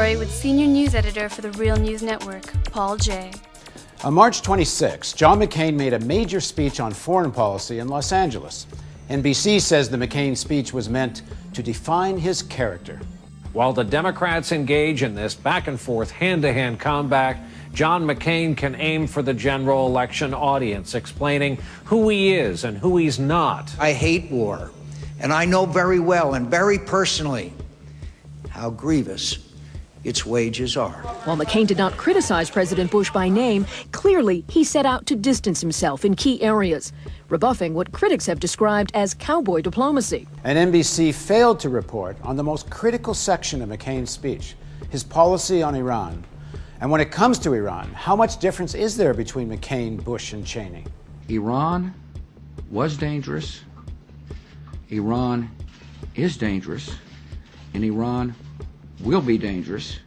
Story with senior news editor for the Real News Network, Paul Jay. On March 26, John McCain made a major speech on foreign policy in Los Angeles. NBC says the McCain speech was meant to define his character. While the Democrats engage in this back-and-forth, hand-to-hand combat, John McCain can aim for the general election audience, explaining who he is and who he's not. I hate war, and I know very well and very personally how grievous its wages are. While McCain did not criticize President Bush by name, clearly he set out to distance himself in key areas, rebuffing what critics have described as cowboy diplomacy. And NBC failed to report on the most critical section of McCain's speech, his policy on Iran. And when it comes to Iran, how much difference is there between McCain, Bush, and Cheney? Iran was dangerous, Iran is dangerous, and Iran will be dangerous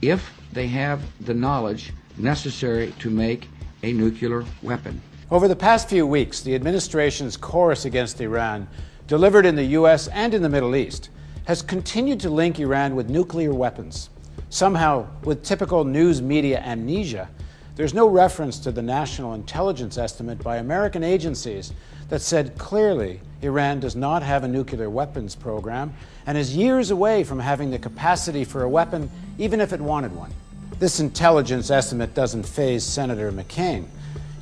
if they have the knowledge necessary to make a nuclear weapon. Over the past few weeks, the administration's chorus against Iran, delivered in the U.S. and in the Middle East, has continued to link Iran with nuclear weapons. Somehow, with typical news media amnesia, there's no reference to the national intelligence estimate by American agencies that said clearly Iran does not have a nuclear weapons program and is years away from having the capacity for a weapon, even if it wanted one. This intelligence estimate doesn't faze Senator McCain.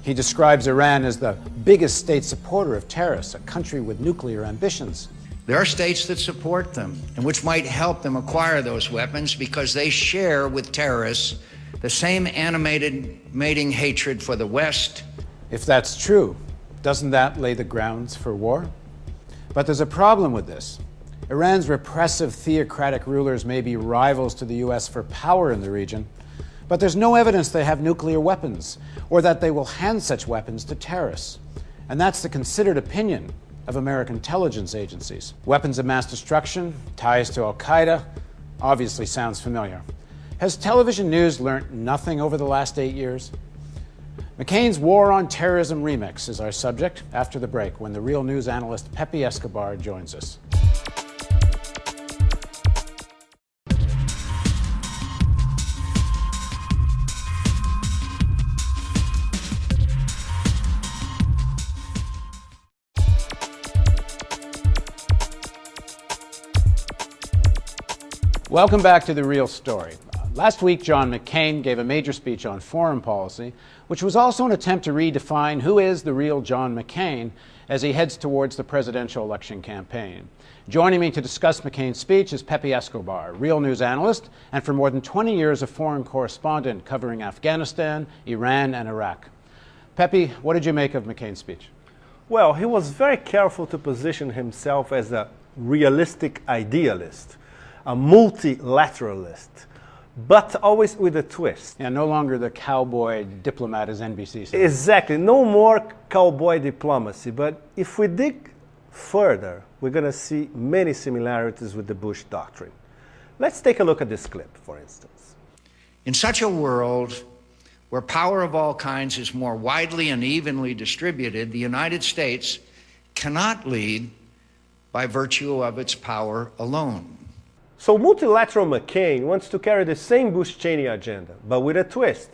He describes Iran as the biggest state supporter of terrorists, a country with nuclear ambitions. There are states that support them and which might help them acquire those weapons because they share with terrorists the same animating hatred for the West. If that's true, doesn't that lay the grounds for war? But there's a problem with this. Iran's repressive theocratic rulers may be rivals to the U.S. for power in the region, but there's no evidence they have nuclear weapons or that they will hand such weapons to terrorists. And that's the considered opinion of American intelligence agencies. Weapons of mass destruction, ties to al-Qaeda, obviously sounds familiar. Has television news learnt nothing over the last 8 years? McCain's War on Terrorism remix is our subject after the break, when the Real News analyst Pepe Escobar joins us. Welcome back to The Real Story. Last week, John McCain gave a major speech on foreign policy, which was also an attempt to redefine who is the real John McCain as he heads towards the presidential election campaign. Joining me to discuss McCain's speech is Pepe Escobar, Real News analyst, and for more than 20 years a foreign correspondent covering Afghanistan, Iran, and Iraq. Pepe, what did you make of McCain's speech? Well, he was very careful to position himself as a realistic idealist, a multilateralist, but always with a twist. And no longer the cowboy diplomat, as NBC says. Exactly. No more cowboy diplomacy. But if we dig further, we're going to see many similarities with the Bush doctrine. Let's take a look at this clip, for instance. In such a world where power of all kinds is more widely and evenly distributed, the United States cannot lead by virtue of its power alone. So multilateral McCain wants to carry the same Bush-Cheney agenda, but with a twist,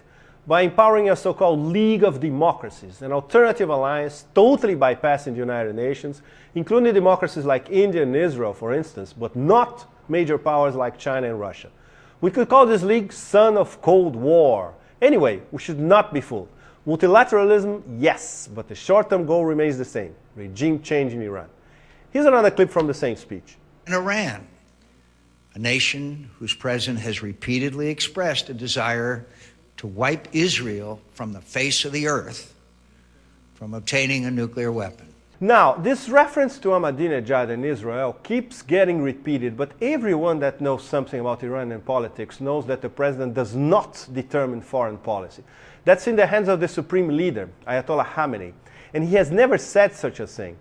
by empowering a so-called League of Democracies, an alternative alliance totally bypassing the United Nations, including democracies like India and Israel, for instance, but not major powers like China and Russia. We could call this league Son of Cold War. Anyway, we should not be fooled. Multilateralism, yes, but the short-term goal remains the same: regime change in Iran. Here's another clip from the same speech. In Iran, a nation whose president has repeatedly expressed a desire to wipe Israel from the face of the earth from obtaining a nuclear weapon. Now, this reference to Ahmadinejad and Israel keeps getting repeated, but everyone that knows something about Iranian politics knows that the president does not determine foreign policy. That's in the hands of the supreme leader, Ayatollah Khamenei, and he has never said such a thing.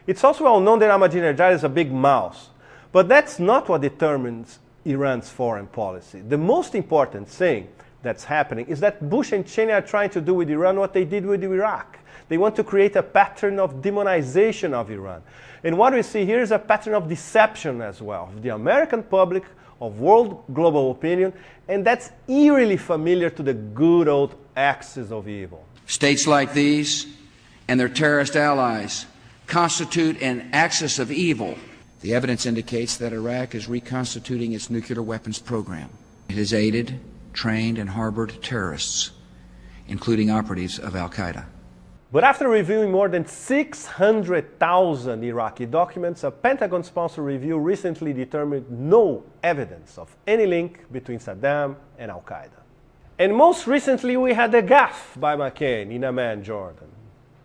It's also well known that Ahmadinejad is a big mouse. But that's not what determines Iran's foreign policy. The most important thing that's happening is that Bush and Cheney are trying to do with Iran what they did with Iraq. They want to create a pattern of demonization of Iran. And what we see here is a pattern of deception as well, of the American public of world global opinion, and that's eerily familiar to the good old axis of evil. States like these and their terrorist allies constitute an axis of evil. The evidence indicates that Iraq is reconstituting its nuclear weapons program. It has aided, trained, and harbored terrorists, including operatives of al-Qaeda. But after reviewing more than 600,000 Iraqi documents, a Pentagon-sponsored review recently determined no evidence of any link between Saddam and al-Qaeda. And most recently, we had a gaffe by McCain in Amman, Jordan.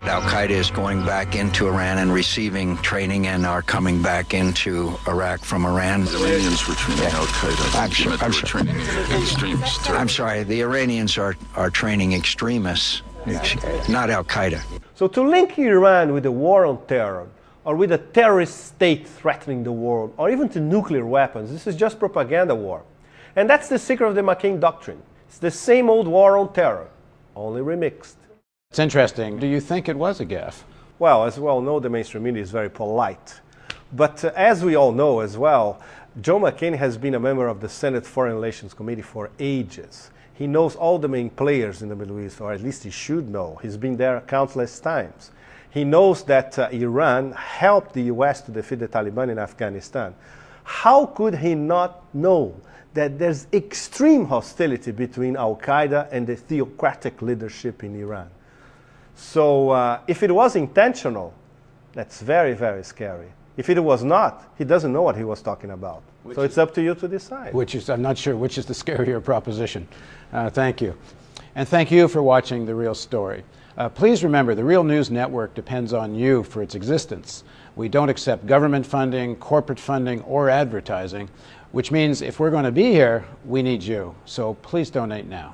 Al-Qaeda is going back into Iran and receiving training and are coming back into Iraq from Iran. The Iranians were training Al-Qaeda. Training extremists. I'm sorry, the Iranians are training extremists, not Al-Qaeda. So to link Iran with the war on terror, or with a terrorist state threatening the world, or even to nuclear weapons, this is just propaganda war. And that's the secret of the McCain doctrine. It's the same old war on terror, only remixed. It's interesting. Do you think it was a gaffe? Well, as we all know, the mainstream media is very polite. But as we all know as well, Joe McCain has been a member of the Senate Foreign Relations Committee for ages. He knows all the main players in the Middle East, or at least he should know. He's been there countless times. He knows that Iran helped the US to defeat the Taliban in Afghanistan. How could he not know that there's extreme hostility between al-Qaeda and the theocratic leadership in Iran? So if it was intentional, that's very, very scary. If it was not, he doesn't know what he was talking about. So it's up to you to decide. I'm not sure which is the scarier proposition. Thank you. And thank you for watching The Real Story. Please remember, the Real News Network depends on you for its existence. We don't accept government funding, corporate funding, or advertising, which means if we're going to be here, we need you. So please donate now.